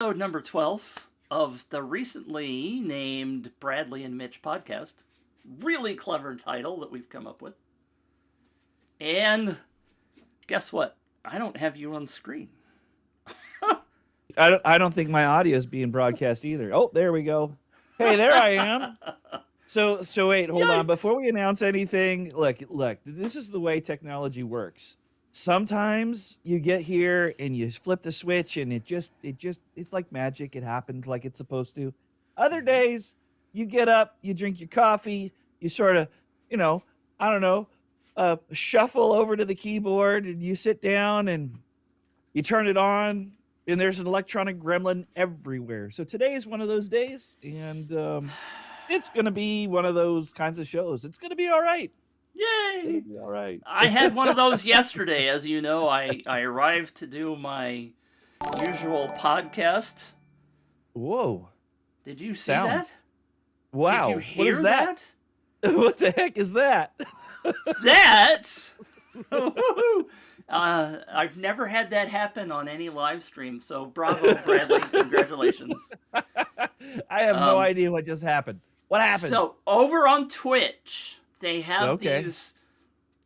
Episode number 12 of the recently named Bradley and Mitch podcast. Really clever title that we've come up with. And guess what? I don't have you on screen. I don't think my audio is being broadcast either. Oh, there we go. Hey, there I am. So wait, hold on. Before we announce anything, look, this is the way technology works. Sometimes you get here and you flip the switch and it's like magic. It happens like it's supposed to. Other days, you get up, you drink your coffee, you sort of, I don't know, shuffle over to the keyboard and you sit down and you turn it on and there's an electronic gremlin everywhere. So today is one of those days, and it's going to be one of those kinds of shows. It's going to be all right. Yay! All right. I had one of those yesterday. As you know, I arrived to do my usual podcast. Whoa. Did you see that? Wow. Did you hear what is that? What the heck is that? That? I've never had that happen on any live stream, so bravo, Bradley. Congratulations. I have no idea what just happened. What happened? So, over on Twitch, they have these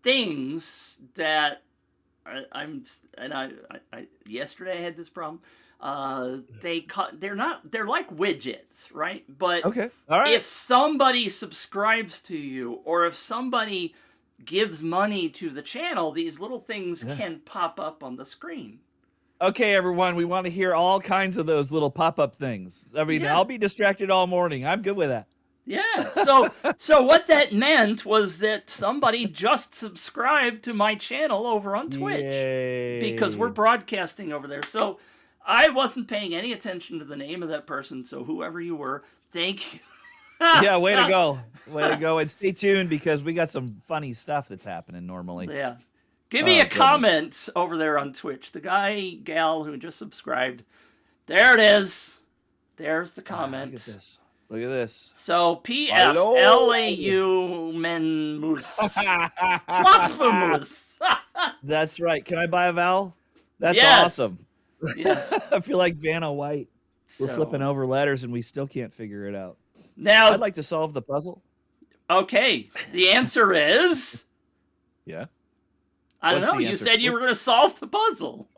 things that yesterday I had this problem. They're like widgets, right? But all right. If somebody subscribes to you or if somebody gives money to the channel, these little things can pop up on the screen. Okay, everyone, we want to hear all kinds of those little pop-up things. I mean, I'll be distracted all morning. I'm good with that. Yeah. So what that meant was that somebody just subscribed to my channel over on Twitch because we're broadcasting over there. So I wasn't paying any attention to the name of that person. So whoever you were, thank you. Yeah, way to go. Way to go. And stay tuned because we got some funny stuff that's happening normally. Yeah. Give me a comment over there on Twitch. The gal who just subscribed. There it is. There's the comment. Look at this. Look at this. So, PFLAU Menmus. Blasphemous. That's right. Can I buy a vowel? That's awesome. Yes. I feel like Vanna White. We're flipping over letters and we still can't figure it out. Now, I'd like to solve the puzzle. Okay. The answer is... Yeah. I don't know. You said you were going to solve the puzzle.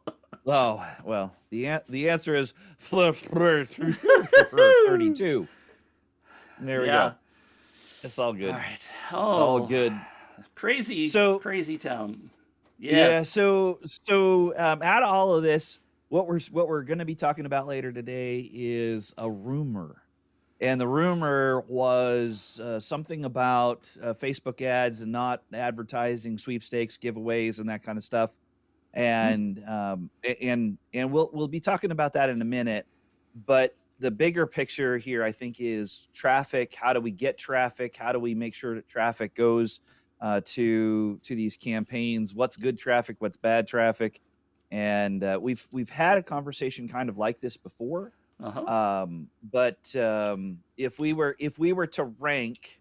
Oh, well, the answer is 32. There we go. It's all good. All right. It's all good. Crazy town. Yes. Yeah. So out of all of this, what we're going to be talking about later today is a rumor, and the rumor was something about Facebook ads and not advertising sweepstakes, giveaways, and that kind of stuff. And we'll be talking about that in a minute, but the bigger picture here, I think, is traffic. How do we get traffic? How do we make sure that traffic goes to these campaigns? What's good traffic? What's bad traffic? And we've had a conversation kind of like this before. But if we were to rank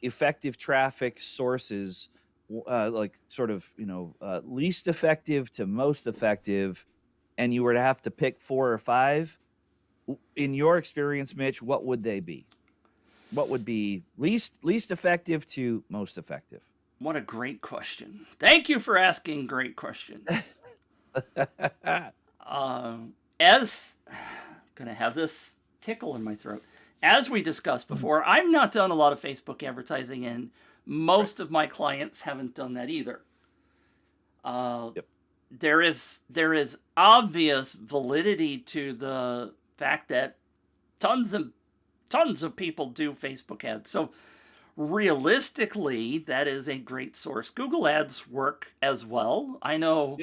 effective traffic sources, like sort of least effective to most effective, and you were to have to pick 4 or 5. In your experience, Mitch, what would they be? What would be least effective to most effective? What a great question. Thank you for asking great question. As gonna have this tickle in my throat. As we discussed before, I've not done a lot of Facebook advertising, and most of my clients haven't done that either. There is obvious validity to the fact that tons of people do Facebook ads. So realistically, that is a great source. Google ads work as well. I know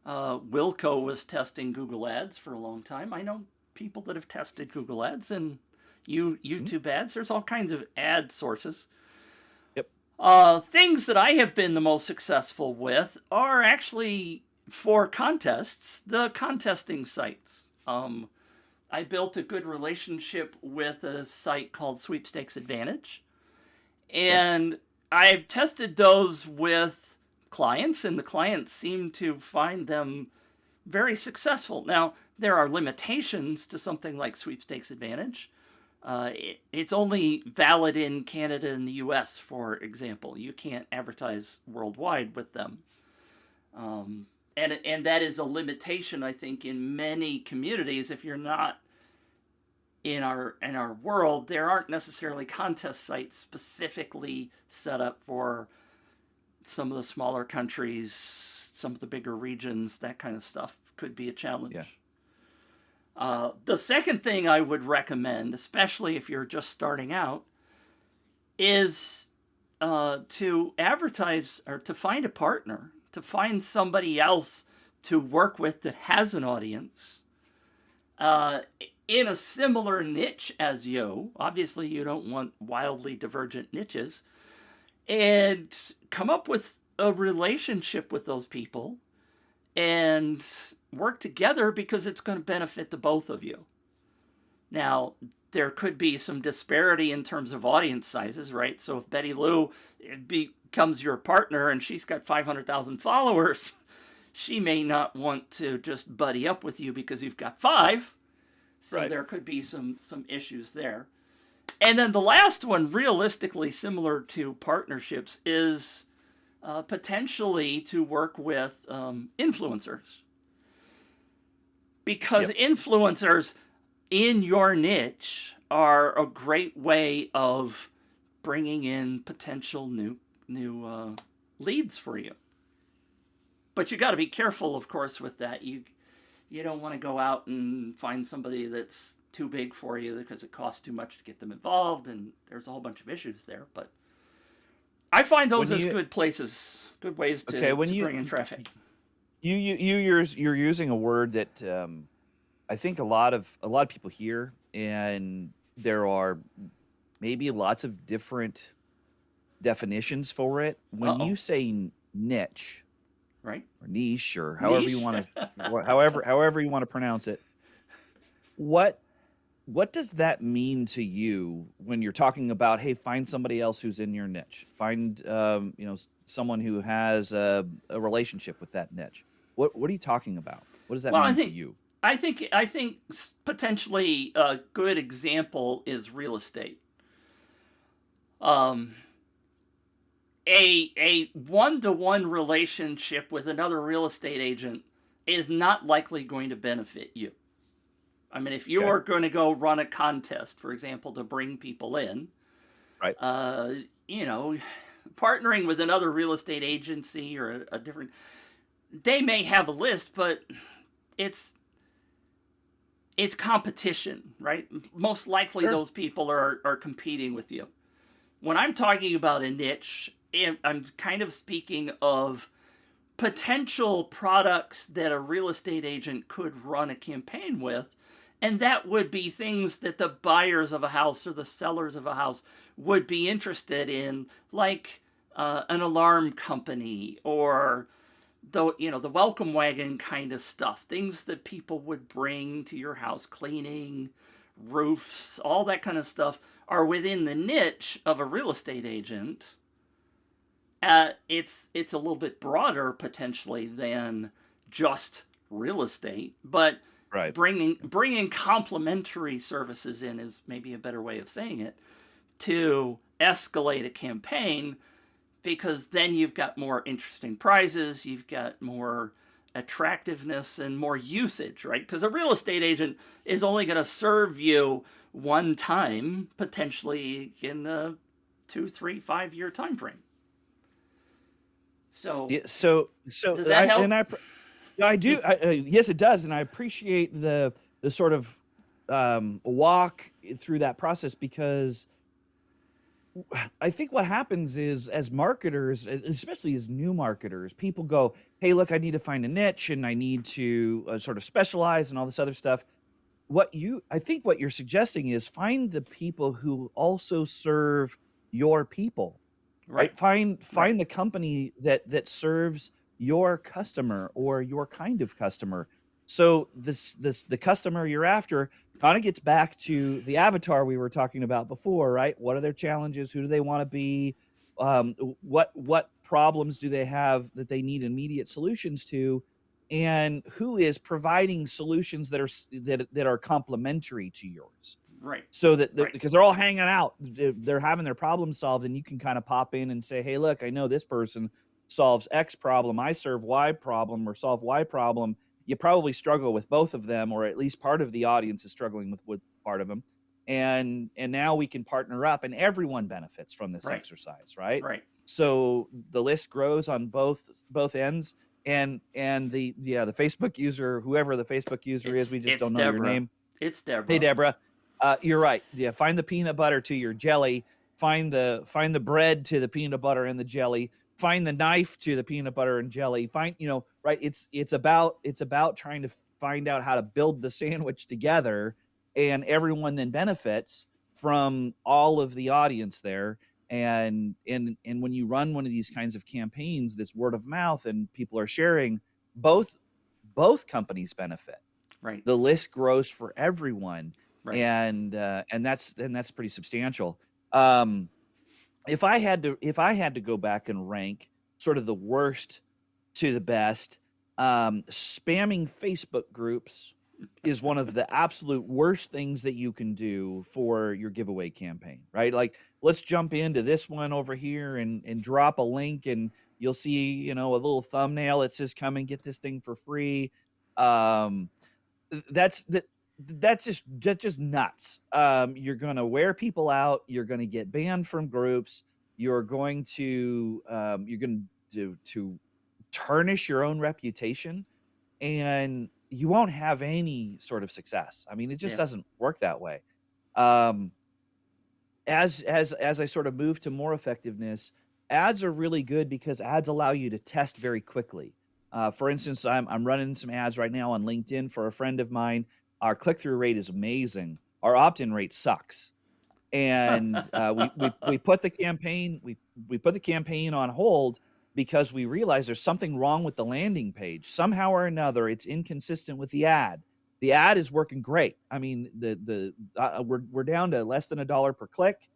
Wilco was testing Google ads for a long time. I know people that have tested Google ads and YouTube ads. There's all kinds of ad sources. Things that I have been the most successful with are actually for contests, the contesting sites. I built a good relationship with a site called Sweepstakes Advantage, and I've tested those with clients, and the clients seem to find them very successful. Now, there are limitations to something like Sweepstakes Advantage. It's only valid in Canada and the US, for example. You can't advertise worldwide with them. And that is a limitation, I think, in many communities. If you're not in our world, there aren't necessarily contest sites specifically set up for some of the smaller countries, some of the bigger regions. That kind of stuff could be a challenge. Yeah. The second thing I would recommend, especially if you're just starting out, is to advertise or to find a partner, to find somebody else to work with that has an audience in a similar niche as you. Obviously, you don't want wildly divergent niches. And come up with a relationship with those people and work together, because it's going to benefit the both of you. Now, there could be some disparity in terms of audience sizes, right? So if Betty Lou becomes your partner and she's got 500,000 followers, she may not want to just buddy up with you because you've got 5. So Right. there could be some issues there. And then the last one, realistically similar to partnerships, is potentially to work with influencers. Because influencers in your niche are a great way of bringing in potential new leads for you. But you got to be careful, of course, with that. You don't want to go out and find somebody that's too big for you because it costs too much to get them involved, and there's a whole bunch of issues there. But I find those as good places, good ways to bring in traffic. You're using a word that I think a lot of people hear, and there are maybe lots of different definitions for it. When you say niche, right, or niche, or however you want to, however you want to pronounce it, what does that mean to you when you're talking about, hey, find somebody else who's in your niche, find someone who has a relationship with that niche? What are you talking about? What does that mean to you? I think potentially a good example is real estate. A one-to-one relationship with another real estate agent is not likely going to benefit you. I mean, if you are going to go run a contest, for example, to bring people in, right? Partnering with another real estate agency or a different, they may have a list, but it's competition, right? Most likely those people are competing with you. When I'm talking about a niche, I'm kind of speaking of potential products that a real estate agent could run a campaign with. And that would be things that the buyers of a house or the sellers of a house would be interested in, like an alarm company or the welcome wagon kind of stuff. Things that people would bring to your house, cleaning, roofs, all that kind of stuff are within the niche of a real estate agent. It's a little bit broader potentially than just real estate, but right. Bringing complementary services in is maybe a better way of saying it, to escalate a campaign, because then you've got more interesting prizes, you've got more attractiveness and more usage, right? Because a real estate agent is only going to serve you one time, potentially in a 2, 3, 5 year time frame. So does that help? I do. Yes, it does, and I appreciate the sort of walk through that process, because I think what happens is, as marketers, especially as new marketers, people go, "Hey, look, I need to find a niche, and I need to sort of specialize, and all this other stuff." I think what you're suggesting is find the people who also serve your people. Right. Find the company that serves your customer or your kind of customer. So the customer you're after kind of gets back to the avatar we were talking about before, right? What are their challenges? Who do they want to be? What problems do they have that they need immediate solutions to? and who is providing solutions that are complementary to yours. Right. So that Right. because they're all hanging out, they're having their problem solved, and you can kind of pop in and say, hey, look, I know this person solves X problem, I serve Y problem or solve Y problem. You probably struggle with both of them, or at least part of the audience is struggling with part of them. And now we can partner up, and everyone benefits from this Right. exercise, right? Right. So the list grows on both ends, and the Facebook user, whoever the Facebook user is, we just It's don't know your Deborah. name. It's Hey, Deborah. Deborah. You're right. Yeah, find the peanut butter to your jelly. Find the bread to the peanut butter and the jelly. Find the knife to the peanut butter and jelly. Find, right. It's about trying to find out how to build the sandwich together, and everyone then benefits from all of the audience there. And when you run one of these kinds of campaigns, that's word of mouth, and people are sharing, both companies benefit. Right. The list grows for everyone, Right. and that's pretty substantial. Um, if I had to go back and rank sort of the worst to the best, spamming Facebook groups is one of the absolute worst things that you can do for your giveaway campaign, right? Like, let's jump into this one over here and drop a link, and you'll see, a little thumbnail that says, come and get this thing for free. Um, that's that that's just nuts. You're going to wear people out. You're going to get banned from groups. You're going to tarnish your own reputation, and you won't have any sort of success. I mean, it just Yeah. doesn't work that way. Um, as I sort of move to more effectiveness, ads are really good because ads allow you to test very quickly. For instance, I'm running some ads right now on LinkedIn for a friend of mine. Our click through rate is amazing. Our opt in rate sucks, and we put the campaign we put the campaign on hold because we realized there's something wrong with the landing page. Somehow or another, it's inconsistent with the ad. The ad is working great. I mean, we're down to less than $1 per click.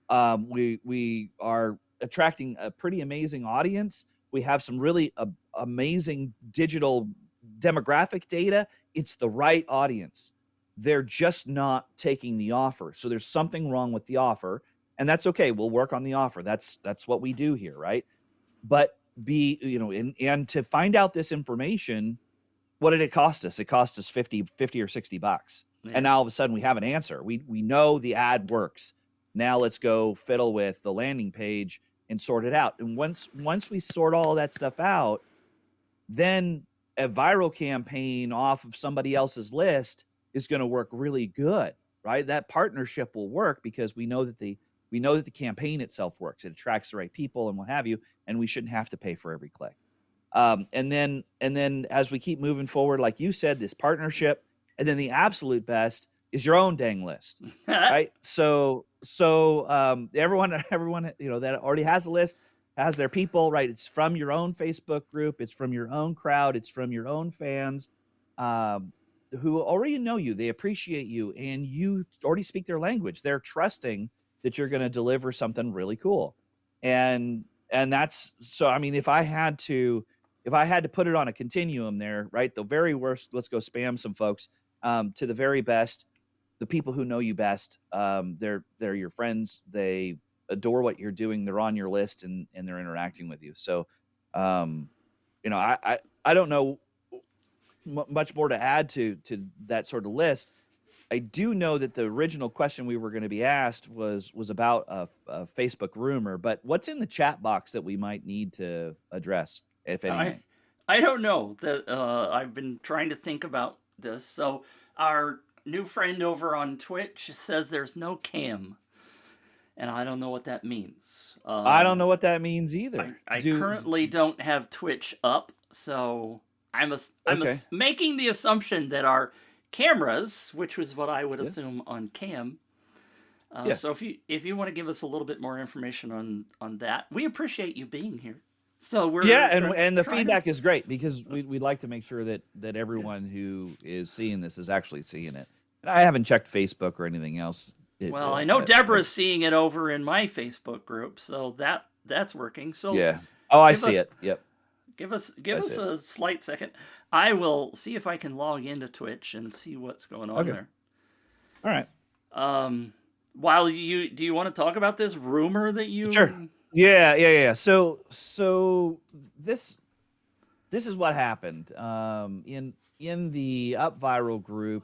We are attracting a pretty amazing audience. We have some really amazing digital demographic data. It's the right audience. They're just not taking the offer. So there's something wrong with the offer, and that's okay. We'll work on the offer. That's what we do here, right? But and to find out this information, what did it cost us? It cost us 50 or $60. Yeah. And now all of a sudden we have an answer. We know the ad works. Now let's go fiddle with the landing page and sort it out. And once we sort all that stuff out, then a viral campaign off of somebody else's list is going to work really good, right? That partnership will work because we know that the campaign itself works. It attracts the right people and what have you, and we shouldn't have to pay for every click. And then as we keep moving forward, like you said, this partnership, and then the absolute best is your own dang list, right? So everyone that already has a list has their people, right? It's from your own Facebook group, it's from your own crowd, it's from your own fans, um, who already know you, they appreciate you, and you already speak their language. They're trusting that you're going to deliver something really cool, and that's so. I mean, if I had to put it on a continuum there, right? The very worst, let's go spam some folks, to the very best, the people who know you best. They're your friends. They adore what you're doing. They're on your list, and they're interacting with you. So, um, I don't know much more to add to that sort of list. I do know that the original question we were going to be asked was about a Facebook rumor, but what's in the chat box that we might need to address, if I anything? I don't know. That I've been trying to think about this. So our new friend over on Twitch says there's no cam, and I don't know what that means. I don't know what that means either. I currently don't have Twitch up, so Okay. making the assumption that our cameras, which was what I would Yeah. assume on cam. Yeah. So if you want to give us a little bit more information on that, we appreciate you being here. So we're Yeah, and the trying to. feedback is great because we'd like to make sure that everyone who is seeing this is actually seeing it. And I haven't checked Facebook or anything else. Well, I know Deborah's seeing it over in my Facebook group, so that's working. So yeah. Oh, I give see us it. Yep. Give us That's it. a slight second. I will see if I can log into Twitch and see what's going on Okay. there. All right. While do you want to talk about this rumor that Sure. you? Yeah. So this is what happened. In the Up Viral group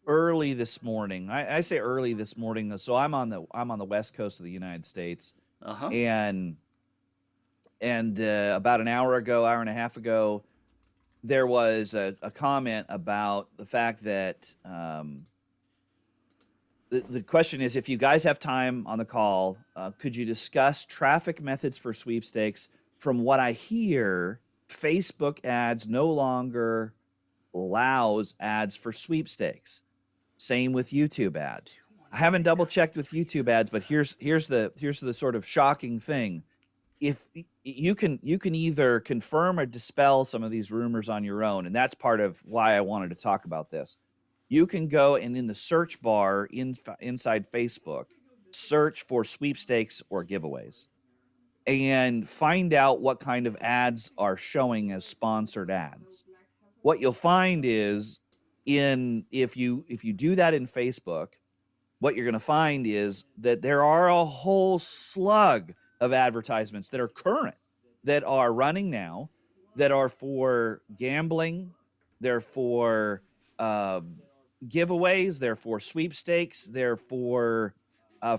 early this morning. I say early this morning, so I'm on the West Coast of the United States, Uh huh. and about an hour and a half ago, there was a comment about the fact that the question is, if you guys have time on the call, could you discuss traffic methods for sweepstakes? From what I hear, Facebook ads no longer allows ads for sweepstakes. Same with YouTube ads. I haven't double checked with YouTube ads, but here's the sort of shocking thing. If you can either confirm or dispel some of these rumors on your own, and that's part of why I wanted to talk about this. You can go and in the search bar inside Facebook, search for sweepstakes or giveaways and find out what kind of ads are showing as sponsored ads. What you'll find is if you do that in Facebook, what you're going to find is that there are a whole slug of advertisements that are current, that are running now, that are for gambling, they're for giveaways, they're for sweepstakes, they're for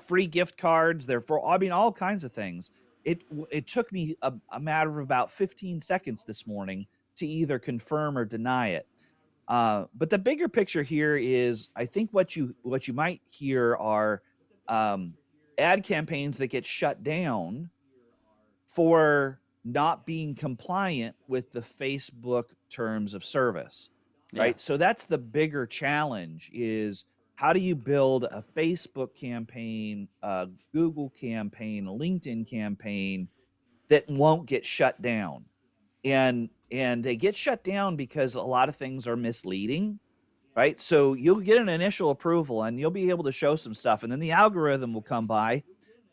free gift cards, they're for, I mean, all kinds of things. It took me a matter of about 15 seconds this morning to either confirm or deny it. But the bigger picture here is, I think what you might hear are ad campaigns that get shut down for not being compliant with the Facebook terms of service, Yeah. right? So that's the bigger challenge: is how do you build a Facebook campaign, a Google campaign, a LinkedIn campaign that won't get shut down? And they get shut down because a lot of things are misleading, right? So you'll get an initial approval and you'll be able to show some stuff, and then the algorithm will come by,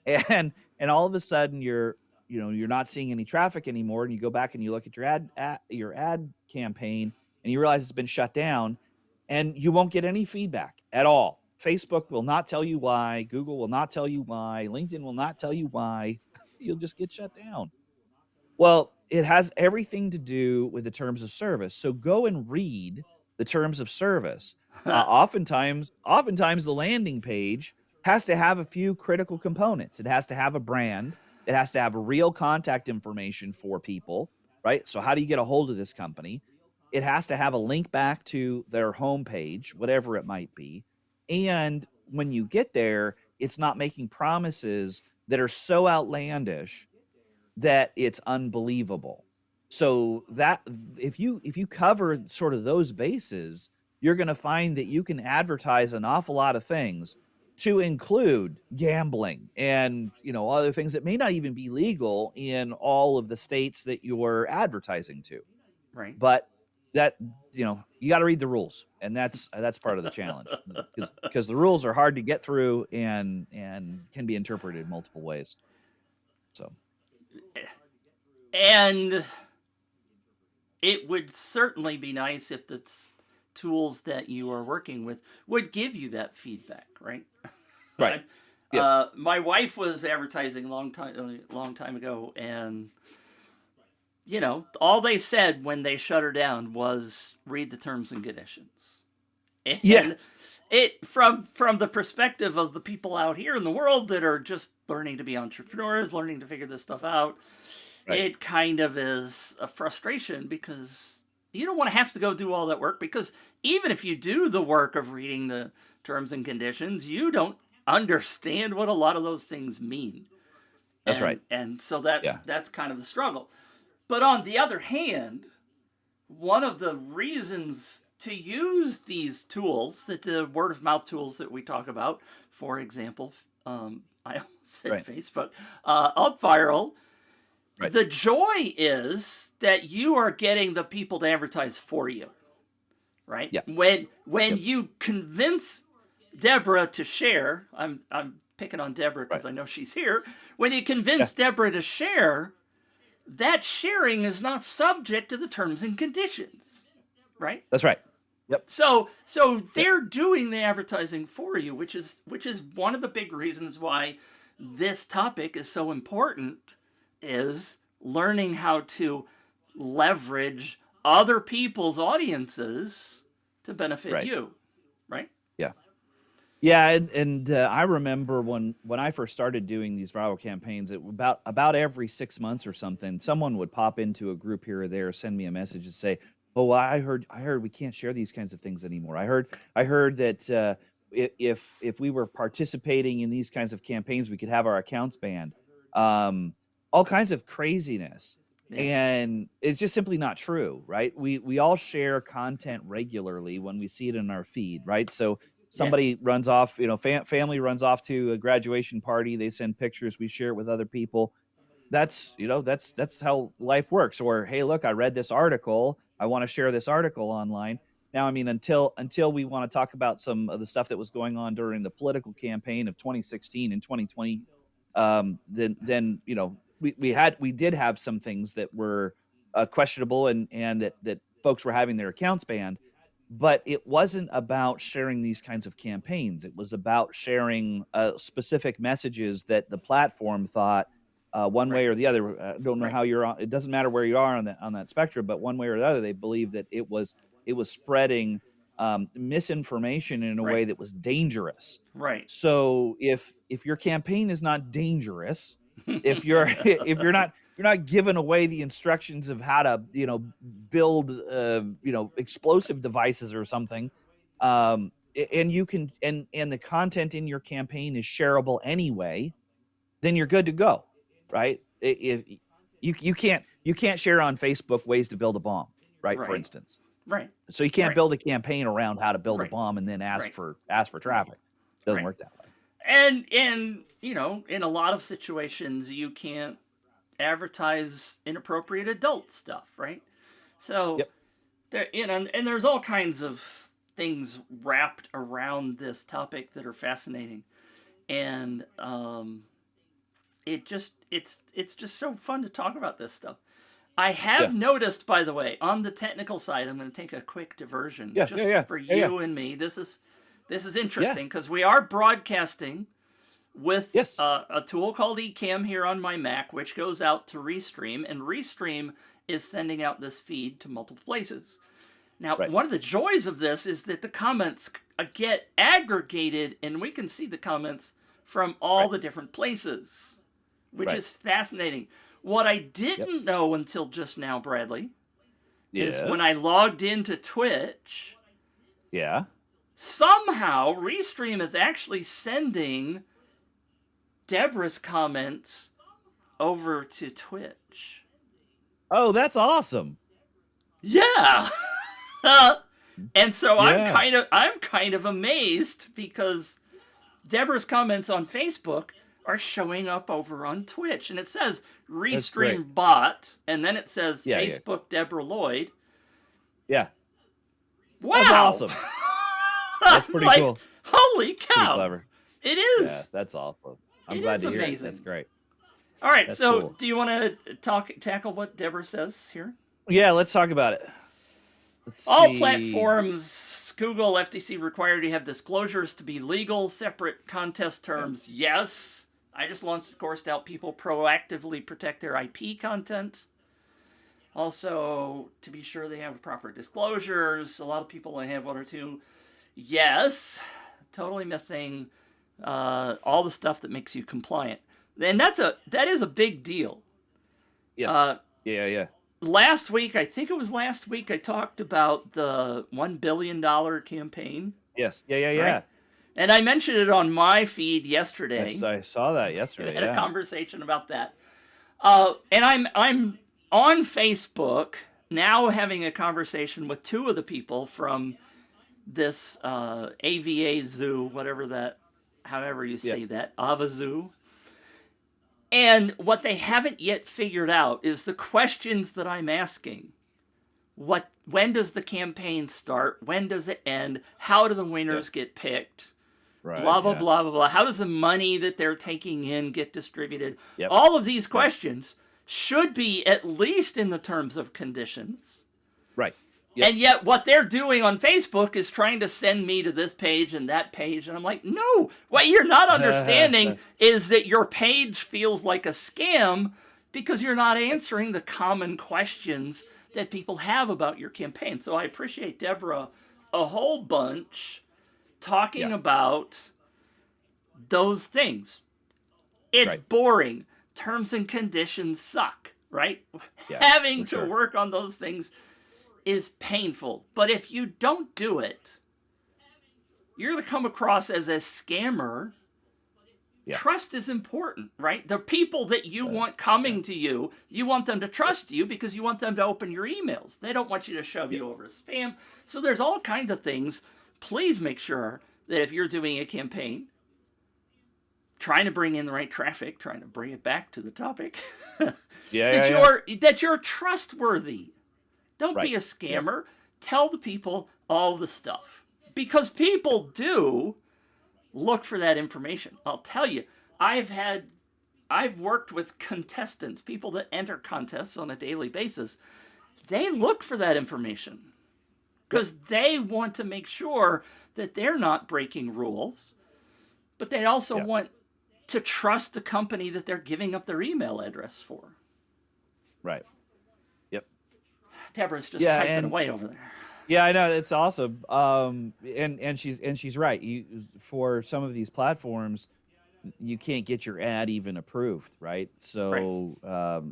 and all of a sudden you're not seeing any traffic anymore, and you go back and you look at your ad campaign and you realize it's been shut down, and you won't get any feedback at all. Facebook will not tell you why, Google will not tell you why, LinkedIn will not tell you why. You'll just get shut down. Well, it has everything to do with the terms of service. So go and read the terms of service. Oftentimes the landing page has to have a few critical components. It has to have a brand. It has to have a real contact information for people, right? So how do you get a hold of this company? It has to have a link back to their homepage, whatever it might be. And when you get there, it's not making promises that are so outlandish that it's unbelievable. So that if you cover sort of those bases, you're going to find that you can advertise an awful lot of things, to include gambling and other things that may not even be legal in all of the states that you're advertising to. Right. But that you got to read the rules, and that's part of the challenge, because the rules are hard to get through and can be interpreted multiple ways. So And it would certainly be nice if the tools that you are working with would give you that feedback, right? right. Yep. My wife was advertising a long time ago, and all they said when they shut her down was read the terms and conditions. And Yeah. it from the perspective of the people out here in the world that are just learning to be entrepreneurs, learning to figure this stuff out, Right. it kind of is a frustration, because you don't want to have to go do all that work, because even if you do the work of reading the terms and conditions, you don't understand what a lot of those things mean. That's right. And so that's Yeah. that's kind of the struggle. But on the other hand, one of the reasons to use these tools, that the word of mouth tools that we talk about, for example, I almost said Right. Facebook, Up Viral, Right. the joy is that you are getting the people to advertise for you, right? Yeah. When Yep. you convince Deborah to share, I'm picking on Deborah because Right. I know she's here. When you convince Deborah to share, that sharing is not subject to the terms and conditions, right? That's right. Yep. So Yep. they're doing the advertising for you, which is one of the big reasons why this topic is so important, is learning how to leverage other people's audiences to benefit Right. you, right? Yeah. Yeah, and I remember when I first started doing these viral campaigns, about every 6 months or something, someone would pop into a group here or there, send me a message and say, "Oh, I heard we can't share these kinds of things anymore. I heard that if we were participating in these kinds of campaigns, we could have our accounts banned." Um, all kinds of craziness, Yeah, and it's just simply not true, right? We all share content regularly when we see it in our feed, right? So yeah, somebody runs off, family runs off to a graduation party, they send pictures, we share it with other people. That's how life works. Or, hey, look, I read this article, I want to share this article online. Now, I mean, until we want to talk about some of the stuff that was going on during the political campaign of 2016 and 2020, then we did have some things that were questionable, and that folks were having their accounts banned. But it wasn't about sharing these kinds of campaigns. It was about sharing specific messages that the platform thought, one right, way or the other. Don't know right, how you're on. It doesn't matter where you are on that spectrum, but one way or the other, they believed that it was spreading misinformation in a right, way that was dangerous. right. So if your campaign is not dangerous, if you're if you're not giving away the instructions of how to build explosive devices or something, and you can and the content in your campaign is shareable anyway, then you're good to go, right? If you can't share on Facebook ways to build a bomb, right? For Right, instance, right, so you can't right, build a campaign around how to build a right, bomb and then ask right, for traffic. Doesn't right. work that way. And in a lot of situations, you can't advertise inappropriate adult stuff, right? So Yep. there, and there's all kinds of things wrapped around this topic that are fascinating, and it's just so fun to talk about this stuff. I have Yeah. noticed, by the way, on the technical side, I'm going to take a quick diversion Yeah. Yeah. just Yeah. for Yeah. Yeah. you and me. This is Yeah. interesting because we are broadcasting with Yes. a tool called Ecamm here on my Mac, which goes out to Restream, and Restream is sending out this feed to multiple places. Now, Right. one of the joys of this is that the comments get aggregated, and we can see the comments from all Right. the different places, which Right. is fascinating. What I Yep. didn't know until just now, Bradley, is when I Yes. logged into Twitch, Yeah. somehow Restream is actually sending Deborah's comments over to Twitch. Oh, that's awesome. Yeah. And so I'm Yeah. kind of amazed because Deborah's comments on Facebook are showing up over on Twitch, and it says That's great. Restream bot, and then it says Yeah. Yeah. Facebook Deborah Lloyd. Yeah. That's Wow. awesome. That's I'm pretty like, cool. holy Pretty cow. clever. It Yeah. is. That's awesome. I'm It glad is to hear it. That's amazing. great. All right, That's so cool. do you want to tackle what Deborah says here? Yeah. Let's talk about it. Let's All see. platforms, Google, FTC required to have disclosures to be legal, separate contest Yep. terms. Yes. I just launched a course to help people proactively protect their IP content. Also, to be sure they have proper disclosures. A lot of people only have one or two. Yes. Totally missing all the stuff that makes you compliant. And that is a big deal. Yes. Yeah. Yeah. Last week, I think it was last week, I talked about the $1 billion campaign, Yes. Yeah. Yeah. right? Yeah. And I mentioned it on my feed yesterday. I saw that We yesterday. had a Yeah. conversation about that. And I'm on Facebook now having a conversation with two of the people from this AVA Zoo, however you Yeah. say that, Ava Zoo. And what they haven't yet figured out is the questions that I'm asking. When does the campaign start? When does it end? How do the Yeah. winners get picked? Right. Blah blah Yeah. blah blah blah. How does the money that they're taking in get distributed? Yep. All of these Yep. questions should be at least in the terms of conditions. Right. Yep. And yet what they're doing on Facebook is trying to send me to this page and that page. And I'm like, no, what you're not understanding is that your page feels like a scam because you're not answering the common questions that people have about your campaign. So I appreciate Deborah a whole bunch talking about those things. It's boring. Terms and conditions suck, right? Yeah, Having to for sure. work on those things is painful. But if you don't do it, you're going to come across as a scammer. Yeah. Trust is important, right? The people that you want coming to you, you want them to trust you because you want them to open your emails. They don't want you to shove you over as spam. So there's all kinds of things. Please make sure that if you're doing a campaign, trying to bring in the right traffic, trying to bring it back to the topic, that you're trustworthy. Don't be a scammer. Tell the people all the stuff. Because people do look for that information. I'll tell you, I've worked with contestants, people that enter contests on a daily basis. They look for that information because they want to make sure that they're not breaking rules, but they also want to trust the company that they're giving up their email address for. Right. Yep. Deborah's just typing away over there. Yeah, I know, it's awesome. And she's right. For some of these platforms, you can't get your ad even approved, right? So,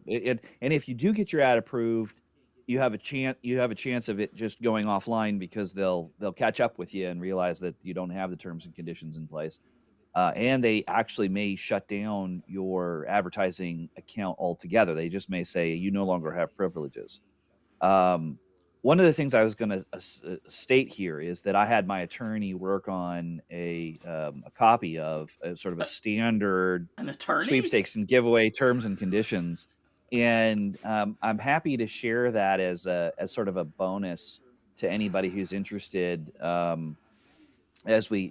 and if you do get your ad approved, you have a chance of it just going offline because they'll catch up with you and realize that you don't have the terms and conditions in place. And they actually may shut down your advertising account altogether. They just may say you no longer have privileges. One of the things I was going to state here is that I had my attorney work on a copy of sort of a standard sweepstakes and giveaway terms and conditions, and I'm happy to share that as sort of a bonus to anybody who's interested. As we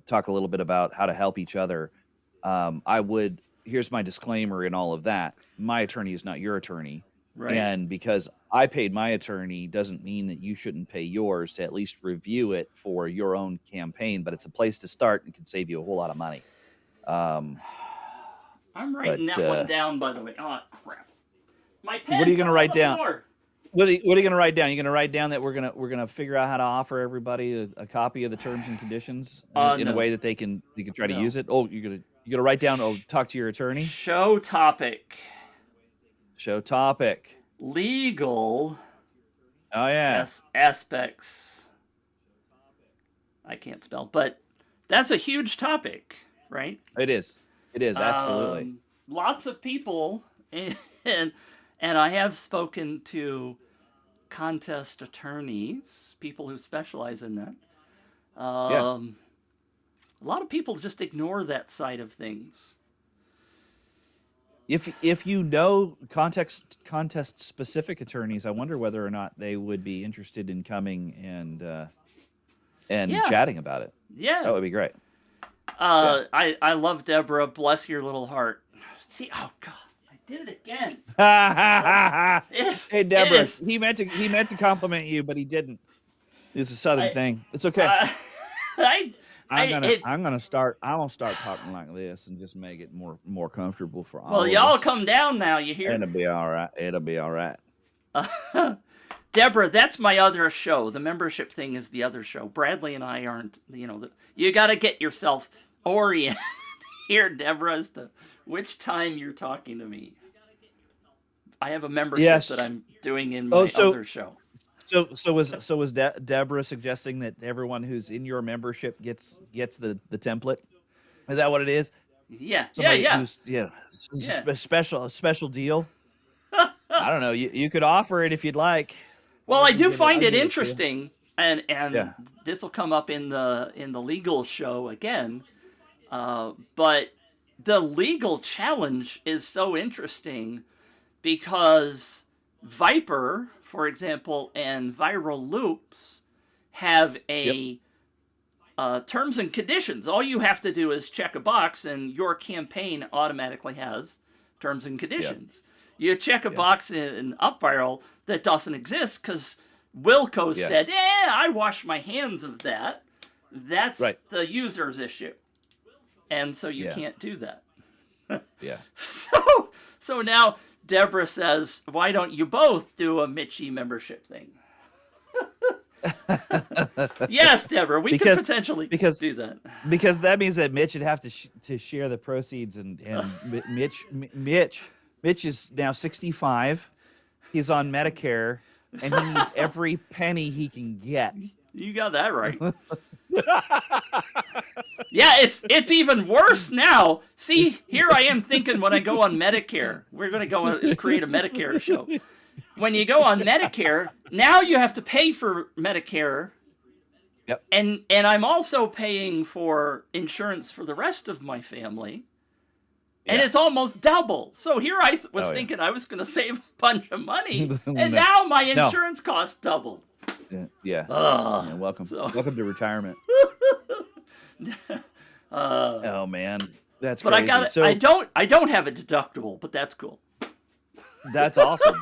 talk a little bit about how to help each other, here's my disclaimer in all of that. My attorney is not your attorney. Right. And because I paid my attorney doesn't mean that you shouldn't pay yours to at least review it for your own campaign, but it's a place to start and can save you a whole lot of money. I'm writing that one down, by the way. Oh, crap. My pen. What are you going to write down? What are you going to write down? You're going to write down that we're going to figure out how to offer everybody a copy of the terms and conditions in a way that they can try to use it. Oh, you're going to write down. Oh, talk to your attorney. Show topic. Legal. Oh yeah. Aspects. I can't spell, but that's a huge topic, right? It is. It is, absolutely. Lots of people, and I have spoken to contest attorneys, people who specialize in that. A lot of people just ignore that side of things. If you know contest specific attorneys, I wonder whether or not they would be interested in coming and chatting about it. Yeah, that would be great. I love Deborah. Bless your little heart. See, oh God, I did it again. Hey Deborah, he meant to compliment you, but he didn't. It's a Southern thing. It's okay. I'm gonna start talking like this and just make it more comfortable for all. Well, y'all come down now. You hear? It'll be all right. It'll be all right. Deborah, that's my other show. The membership thing is the other show. Bradley and I aren't. You got to get yourself oriented here, Deborah, as to which time you're talking to me. I have a membership that I'm doing in my other show. So was Deborah suggesting that everyone who's in your membership gets the template? Is that what it is? Yeah. Special deal. I don't know. You could offer it if you'd like. Well, I do find it interesting, and this will come up in the legal show again. But the legal challenge is so interesting because Viper, for example, and Viral Loops have terms and conditions. All you have to do is check a box, and your campaign automatically has terms and Yeah. conditions. You check a Yeah. box in UpViral that doesn't exist because Wilco Yeah. said, I wash my hands of that. That's Right. the user's issue. And so you Yeah. can't do that. Yeah. So now Deborah says, why don't you both do a Mitchy membership thing? Yes, Deborah, we could potentially do that. Because that means that Mitch would have to share the proceeds, and Mitch is now 65. He's on Medicare, and he needs every penny he can get. You got that right. Yeah, it's even worse now. See, here I am thinking when I go on Medicare, we're going to go and create a Medicare show. When you go on Medicare, now you have to pay for Medicare. Yep. And I'm also paying for insurance for the rest of my family. And it's almost double. So here I was thinking I was going to save a bunch of money, and now my insurance costs doubled. Yeah. Welcome to retirement. Oh man, that's but crazy. I don't have a deductible, but that's cool. That's awesome.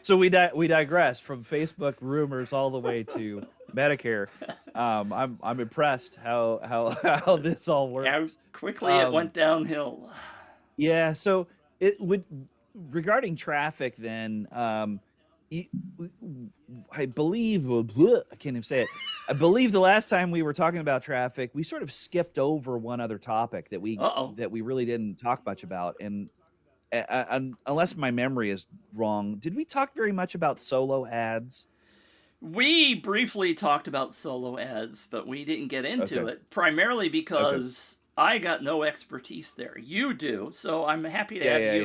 So we digress from Facebook rumors all the way to Medicare. I'm impressed how this all works. How quickly it went downhill. Yeah. So it would regarding traffic then. I believe I can't even say it. I believe the last time we were talking about traffic, we sort of skipped over one other topic that we really didn't talk much about, and unless my memory is wrong, did we talk very much about solo ads? We briefly talked about solo ads, but we didn't get into it, primarily because I got no expertise there. You do, so I'm happy to have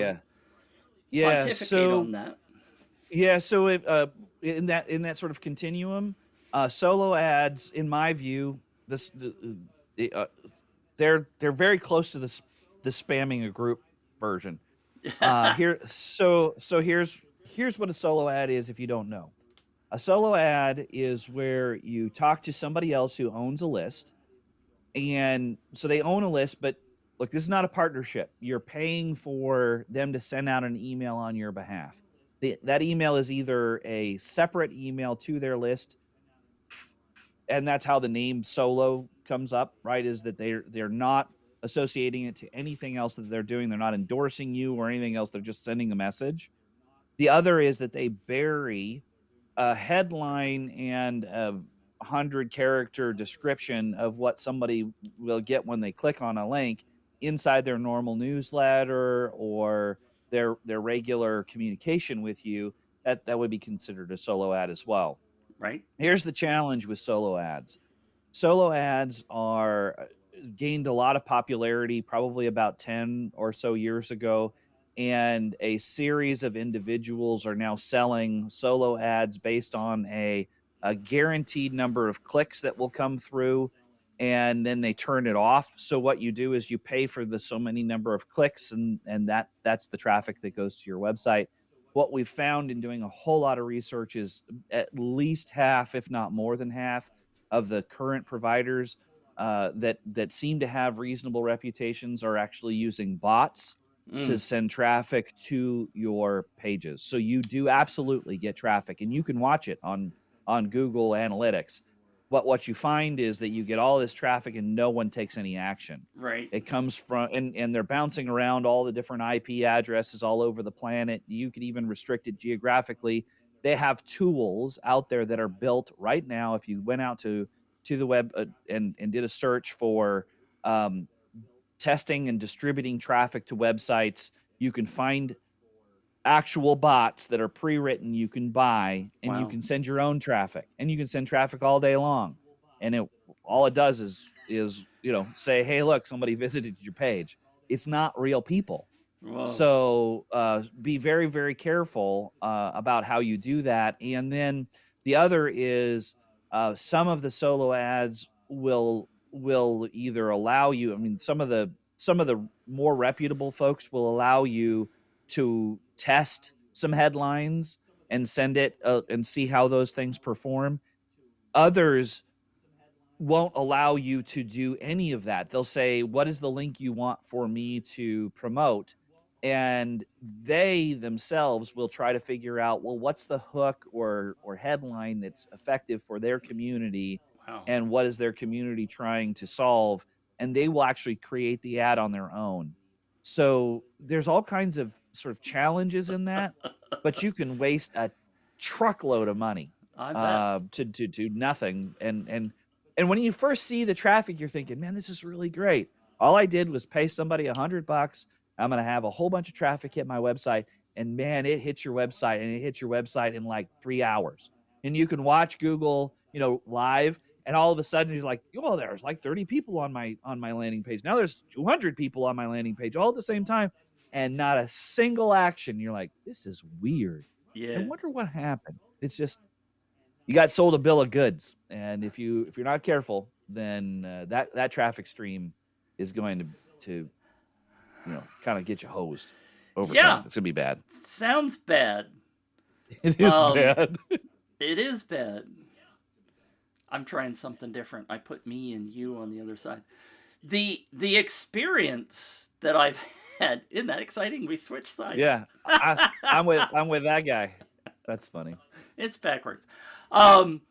you pontificate on that. Yeah, so in that sort of continuum, solo ads, in my view, they're very close to the spamming a group version. Here's what a solo ad is if you don't know. A solo ad is where you talk to somebody else who owns a list, and so they own a list, but look, this is not a partnership. You're paying for them to send out an email on your behalf. That email is either a separate email to their list, and that's how the name solo comes up, right? Is that they're not associating it to anything else that they're doing. They're not endorsing you or anything else. They're just sending a message. The other is that they bury a headline and a 100-character description of what somebody will get when they click on a link inside their normal newsletter or their regular communication with you. That would be considered a solo ad as well. Right. Here's the challenge with solo ads. Solo ads are gained a lot of popularity probably about 10 or so years ago, and a series of individuals are now selling solo ads based on a guaranteed number of clicks that will come through, and then they turn it off. So what you do is you pay for the so many number of clicks, and that's the traffic that goes to your website. What we've found in doing a whole lot of research is at least half, if not more than half, of the current providers that seem to have reasonable reputations are actually using bots to send traffic to your pages. So you do absolutely get traffic, and you can watch it on Google Analytics. But what you find is that you get all this traffic and no one takes any action. Right. It comes from, and they're bouncing around all the different IP addresses all over the planet. You could even restrict it geographically. They have tools out there that are built right now. If you went out to the web and did a search for testing and distributing traffic to websites, you can find actual bots that are pre-written you can buy, and you can send your own traffic, and you can send traffic all day long. And all it does is say, hey, look, somebody visited your page. It's not real people. Whoa. So be very, very careful about how you do that. And then the other is some of the solo ads will either allow you, I mean, some of the more reputable folks will allow you to test some headlines and send it and see how those things perform. Others won't allow you to do any of that. They'll say, "What is the link you want for me to promote?" And they themselves will try to figure out, well, what's the hook or headline that's effective for their community, Wow. and what is their community trying to solve, and they will actually create the ad on their own. So there's all kinds of sort of challenges in that, but you can waste a truckload of money I bet. to nothing. And when you first see the traffic, you're thinking, man, this is really great. All I did was pay somebody $100. I'm gonna have a whole bunch of traffic hit my website, and man, it hits your website, and it hits your website in like 3 hours. And you can watch Google, live, and all of a sudden you're like, oh, there's like 30 people on my landing page. Now there's 200 people on my landing page all at the same time, and not a single action. You're like, this is weird. I Yeah. wonder what happened. It's just you got sold a bill of goods, and if you're not careful, then that traffic stream is going to kind of get you hosed over time. Yeah. It's gonna be bad. Sounds bad. It is Um, bad. it is bad. I'm trying something different. I put me and you on the other side. The experience that I've had, isn't that exciting? We switched sides. Yeah, I'm with that guy. That's funny. It's backwards. Um,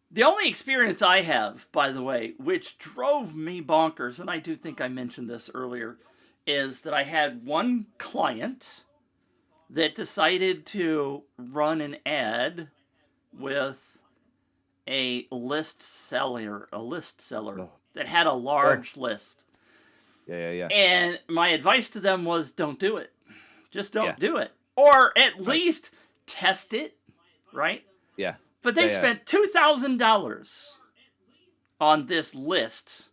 the only experience I have, by the way, which drove me bonkers, and I do think I mentioned this earlier, is that I had one client that decided to run an ad with a list seller Oh, that had a oh, large list. yeah, yeah, yeah, And my advice to them was don't do it. Just yeah. don't do it. Or at Right. least test it, right? Yeah, But yeah, they yeah. spent $2,000 on this list.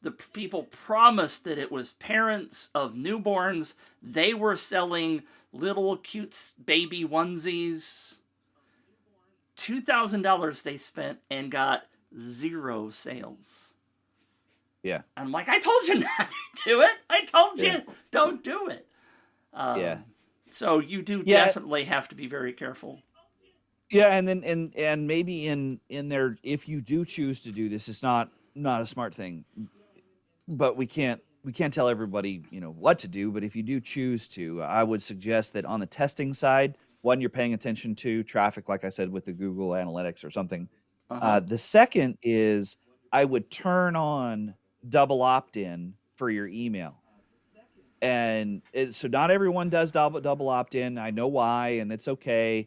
The people promised that it was parents of newborns. They were selling little cute baby onesies. $2,000 they spent and got zero sales. Yeah, I'm like, I told you not to do it. I told yeah, you, don't do it. yeah, So you do yeah. definitely have to be very careful. Yeah, and then and maybe in there, if you do choose to do this, it's not a smart thing, but we can't tell everybody, what to do, but if you do choose to, I would suggest that on the testing side, one, you're paying attention to traffic, like I said, with the Google Analytics or something. Uh huh. The second is I would turn on double opt-in for your email. And so not everyone does double opt-in. I know why, and it's okay.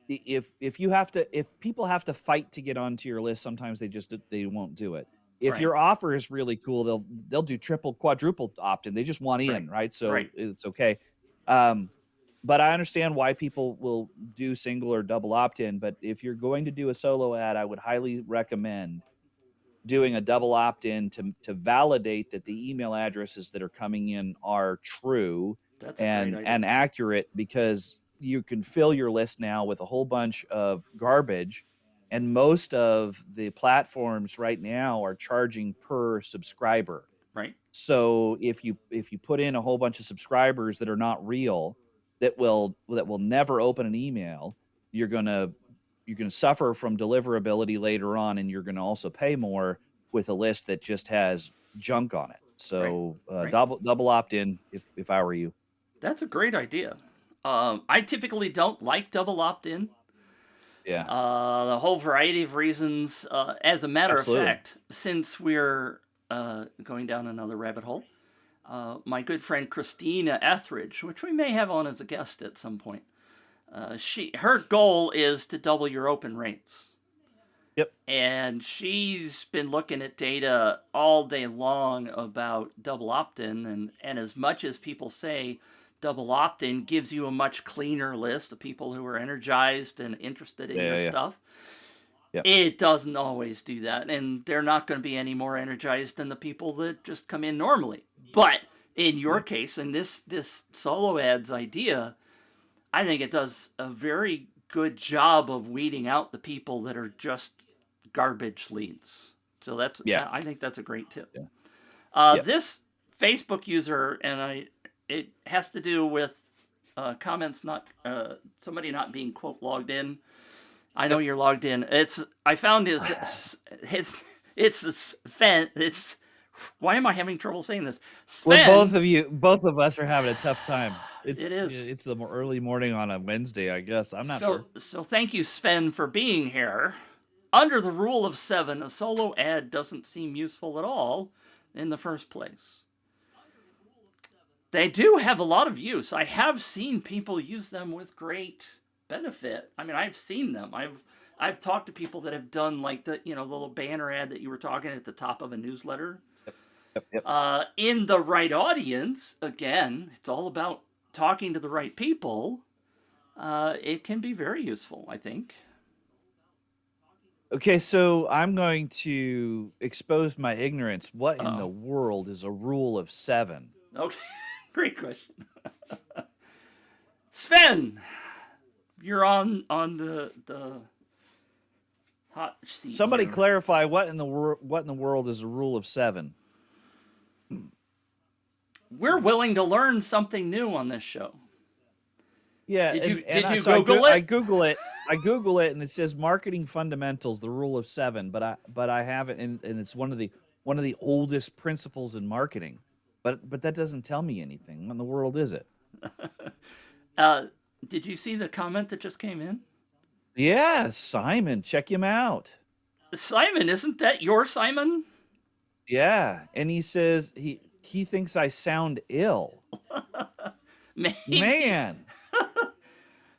If you have to, if people have to fight to get onto your list, sometimes they won't do it. If Right. your offer is really cool, they'll do triple, quadruple opt-in. They just want Right. in, right? So Right. it's okay. Um, but I understand why people will do single or double opt-in. But if you're going to do a solo ad, I would highly recommend doing a double opt-in to validate that the email addresses that are coming in are true That's a great and idea. accurate, because you can fill your list now with a whole bunch of garbage, and most of the platforms right now are charging per subscriber. Right. So if you put in a whole bunch of subscribers that are not real, that will never open an email, you're gonna suffer from deliverability later on, and you're gonna also pay more with a list that just has junk on it. Right. So Right. double opt in if I were you. That's a great idea. I typically don't like double opt in. Yeah, The whole variety of reasons. As a matter of absolutely. fact, since we're going down another rabbit hole, my good friend Christina Etheridge, which we may have on as a guest at some point, her goal is to double your open rates. Yep. And she's been looking at data all day long about double opt-in, and as much as people say double opt-in gives you a much cleaner list of people who are energized and interested Yeah, in yeah, your yeah. stuff, Yep. it doesn't always do that, and they're not going to be any more energized than the people that just come in normally. But in your Yeah. case, in this solo ads idea, I think it does a very good job of weeding out the people that are just garbage leads. So Yeah. I think that's a great tip. Yeah. Yep. This Facebook user, it has to do with comments not somebody not being quote logged in. I know Yep. you're logged in. I found his it's Sven. It's why am I having trouble saying this? Well, Sven. both of us are having a tough time. It is. It's the early morning on a Wednesday, I guess. I'm not sure. So thank you, Sven, for being here. Under the rule of 7, a solo ad doesn't seem useful at all in the first place. They do have a lot of use. I have seen people use them with great benefit. I mean, I've seen them. I've talked to people that have done like the little banner ad that you were talking at the top of a newsletter. Yep. In the right audience, again, it's all about talking to the right people. It can be very useful, I think. Okay, so I'm going to expose my ignorance. What in the Uh-oh. world is a rule of 7? Okay, great question. Sven, you're on the hot seat. Somebody here. clarify what in the world is a rule of 7? We're willing to learn something new on this show. Yeah, Did you so Google it? I Google it. I Google it, and it says marketing fundamentals, the rule of 7. But I haven't, and it's one of the oldest principles in marketing. But that doesn't tell me anything. What in the world is it? Did you see the comment that just came in? Yeah, Simon, check him out. Simon, isn't that your Simon? Yeah, and he says he thinks I sound ill. Maybe. Man,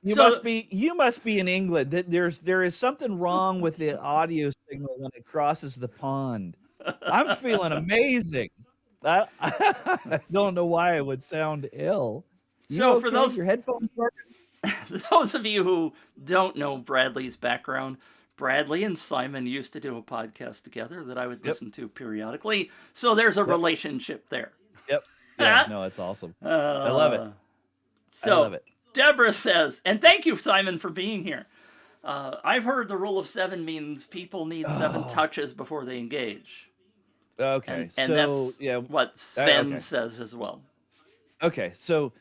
you So- must be in England. There is something wrong with the audio signal when it crosses the pond. I'm feeling amazing. I don't know why I would sound ill. So for okay? those- Your headphones working? Those of you who don't know Bradley's background, Bradley and Simon used to do a podcast together that I would listen to periodically. So there's a relationship there. Yep. Yeah, no, it's awesome. I love it. So I love it. Deborah says, and thank you, Simon, for being here. I've heard the rule of 7 means people need 7 touches before they engage. Okay, And so that's yeah, what Sven okay. says as well. Okay, so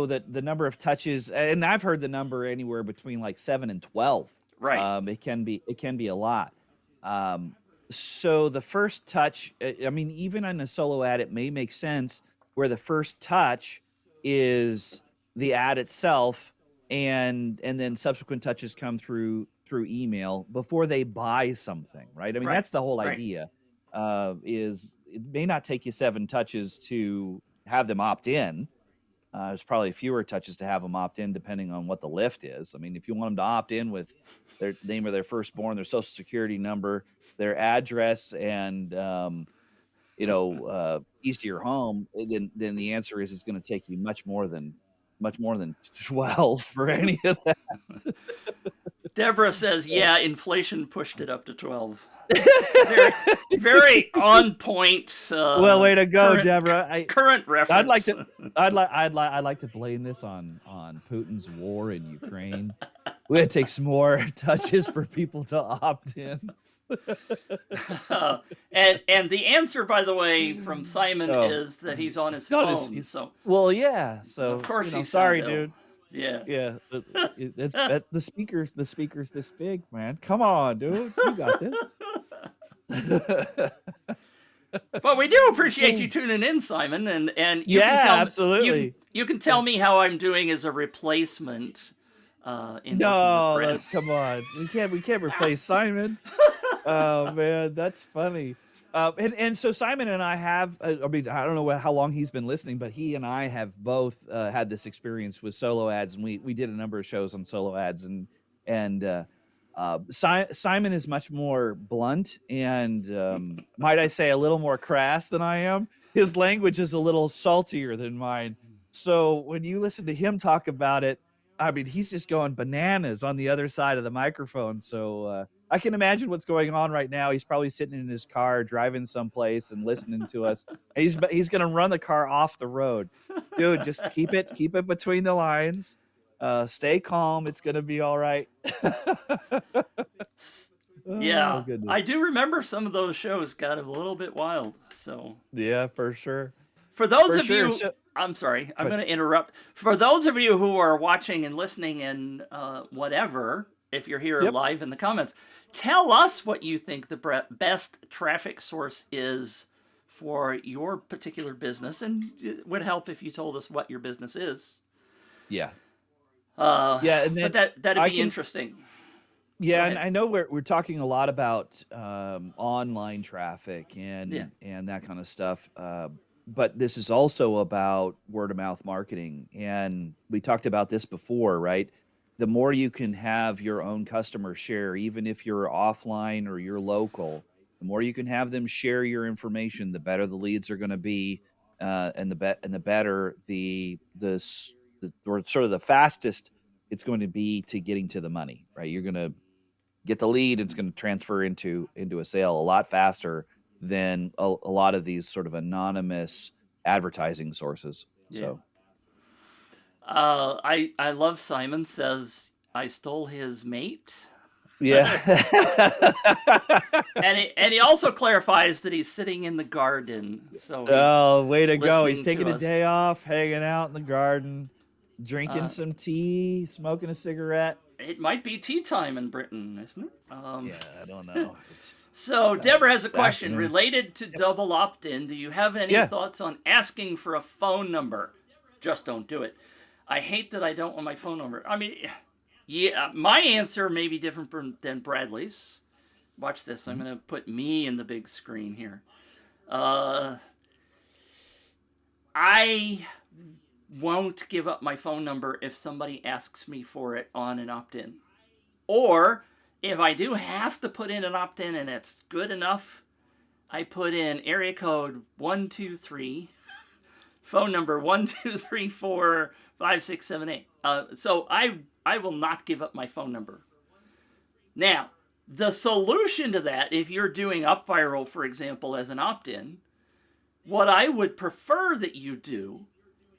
that the number of touches, and I've heard the number anywhere between like 7 and 12. Right. It can be a lot. So the first touch, I mean, even on a solo ad, it may make sense where the first touch is the ad itself, and then subsequent touches come through email before they buy something, right? I mean, Right, that's the whole right. idea. Is it may not take you 7 touches to have them opt in. There's probably fewer touches to have them opt in, depending on what the lift is. I mean, if you want them to opt in with their name of their firstborn, their social security number, their address, and east of your home, then the answer is it's going to take you much more than 12 for any of that. Deborah says, yeah, inflation pushed it up to 12. Very, very on point. Well, way to go, current, Deborah. Current reference. I'd like to blame this on Putin's war in Ukraine. We had to take some more touches for people to opt in. And the answer, by the way, from Simon is that he's on his phone. Well, yeah. So of course he's sorry, not ill. dude. Yeah. Yeah. The speaker's this big, man. Come on, dude. You got this. But we do appreciate you tuning in, Simon, and you Yeah, can tell absolutely. You can tell me how I'm doing as a replacement. No, come on. We can't replace Simon. Oh man, that's funny. And so Simon and I have, I mean, I don't know how long he's been listening, but he and I have both had this experience with solo ads, and we did a number of shows on solo ads, and Simon is much more blunt and might I say a little more crass than I am. His language is a little saltier than mine. So when you listen to him talk about it, I mean, he's just going bananas on the other side of the microphone. So I can imagine what's going on right now. He's probably sitting in his car, driving someplace and listening to us. And he's going to run the car off the road. Dude, just keep it between the lines. Stay calm. It's going to be all right. Yeah, goodness. I do remember some of those shows got a little bit wild. So yeah, for sure. For those of you, I'm sorry, I'm going to interrupt. For those of you who are watching and listening and whatever, if you're here Yep. live in the comments. Tell us what you think the best traffic source is for your particular business, and it would help if you told us what your business is. Yeah. Uh, Yeah, and but then that'd I be can interesting. Go yeah, and ahead. I know we're talking a lot about online traffic Yeah. and that kind of stuff. But this is also about word of mouth marketing, and we talked about this before, right? The more you can have your own customers share, even if you're offline or you're local, the more you can have them share your information, the better the leads are going to be, and the better the or sort of the fastest it's going to be to getting to the money, right? You're going to get the lead, it's gonna transfer into a sale a lot faster than a lot of these sort of anonymous advertising sources. Yeah. So, I love Simon says I stole his mate. yeah. And he also clarifies that he's sitting in the garden, so he's Oh, way to go. He's listening to taking a us. day off, hanging out in the garden, drinking Uh, some tea, smoking a cigarette. it might be tea time in Britain, isn't it? Yeah, I don't know. It's So Deborah has a question afternoon. related to Yep. double opt-in. Do you have any Yeah. thoughts on asking for a phone number? Just don't do it. I hate that I don't want my phone number. I mean, yeah, my answer may be different than Bradley's. Watch this. I'm Mhm. going to put me in the big screen here. Uh, I won't give up my phone number if somebody asks me for it on an opt-in. Or if I do have to put in an opt-in and it's good enough, I put in area code 123, phone number 1234567 8. So I will not give up my phone number. Now, the solution to that, if you're doing UpViral, for example, as an opt-in, what I would prefer that you do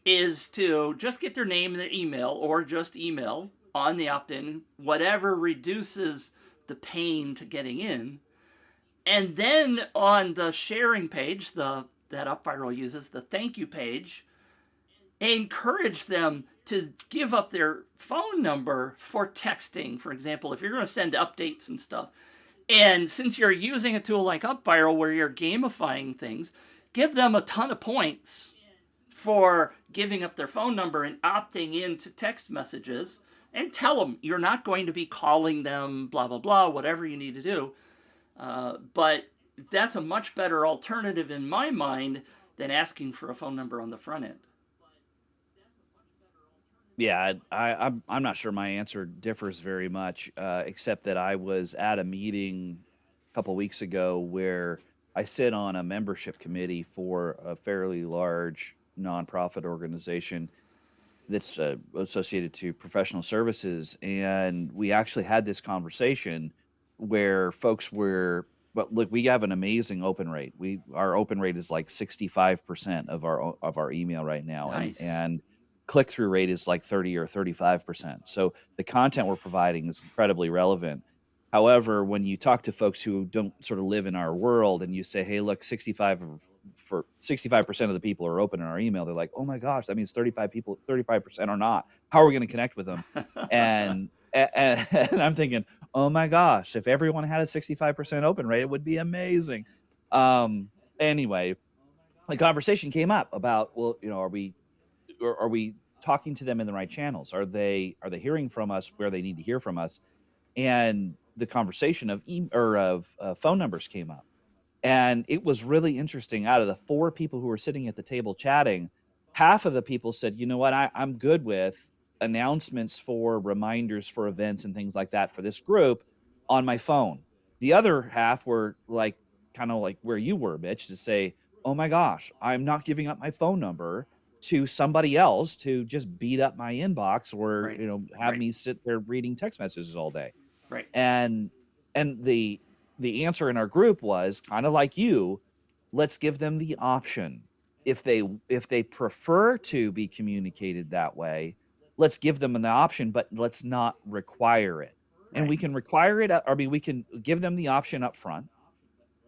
is to just get their name and their email, or just email on the opt-in, whatever reduces the pain to getting in. And then on the sharing page, that UpViral uses, the thank you page, encourage them to give up their phone number for texting. For example, if you're going to send updates and stuff, and since you're using a tool like UpViral where you're gamifying things, give them a ton of points for giving up their phone number and opting into text messages, and tell them you're not going to be calling them, blah, blah, blah, whatever you need to do. But that's a much better alternative in my mind than asking for a phone number on the front end. Yeah, I'm not sure my answer differs very much, except that I was at a meeting a couple weeks ago where I sit on a membership committee for a fairly large nonprofit organization that's associated to professional services, and we actually had this conversation where folks were. But look, we have an amazing open rate. Our open rate is like 65% of our email right now, Nice. and click through rate is like 30 or 35%. So the content we're providing is incredibly relevant. However, when you talk to folks who don't sort of live in our world and you say, "Hey, look, 65% of the people are open in our email," they're like, "Oh my gosh, that means 35% are not. How are we going to connect with them?" And I'm thinking, "Oh my gosh, if everyone had a 65% open rate, it would be amazing." Um, anyway, the conversation came up about, well, are we talking to them in the right channels? Are they hearing from us where they need to hear from us? And the conversation of phone numbers came up, and it was really interesting. Out of the four people who were sitting at the table chatting, half of the people said, "You know what? I'm good with announcements for reminders for events and things like that for this group on my phone." The other half were like, kind of like where you were, Mitch, to say, "Oh my gosh, I'm not giving up my phone number to somebody else to just beat up my inbox or, Right. have Right. me sit there reading text messages all day." Right. And the answer in our group was kind of like you, let's give them the option. If they prefer to be communicated that way, let's give them an option, but let's not require it. And Right. we can require it, I mean, we can give them the option up front,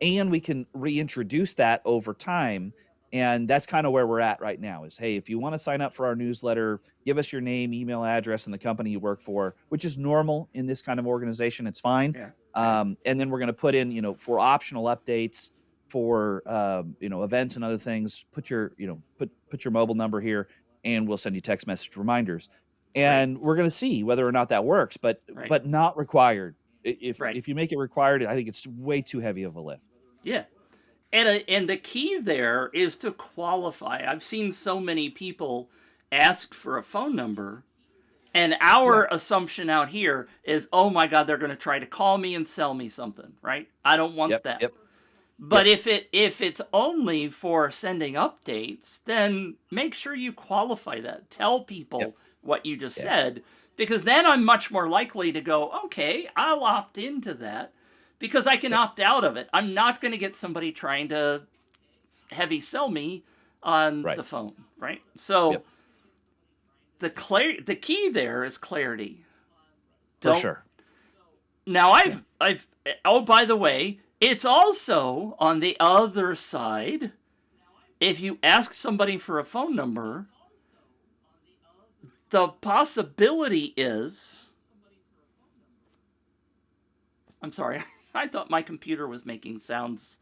and we can reintroduce that over time And that's kind of where we're at right now is, hey, if you want to sign up for our newsletter, give us your name, email address, and the company you work for, which is normal in this kind of organization. It's fine. Yeah. Yeah. And then we're going to put in, for optional updates for, events and other things, put your, put your mobile number here and we'll send you text message reminders. Right. And we're going to see whether or not that works, but, Right. but not required. Right. If you make it required, I think it's way too heavy of a lift. Yeah. And the key there is to qualify. I've seen so many people ask for a phone number, and our assumption out here is, oh my God, they're going to try to call me and sell me something, right? I don't want that. Yep. But if it's only for sending updates, then make sure you qualify that. Tell people what you just said, because then I'm much more likely to go, okay, I'll opt into that because I can opt out of it. I'm not going to get somebody trying to heavy sell me on the phone, right? So the key there is clarity. For sure. Now I've oh, by the way, it's also on the other side. If you ask somebody for a phone number, the possibility is, I'm sorry, I thought my computer was making sounds.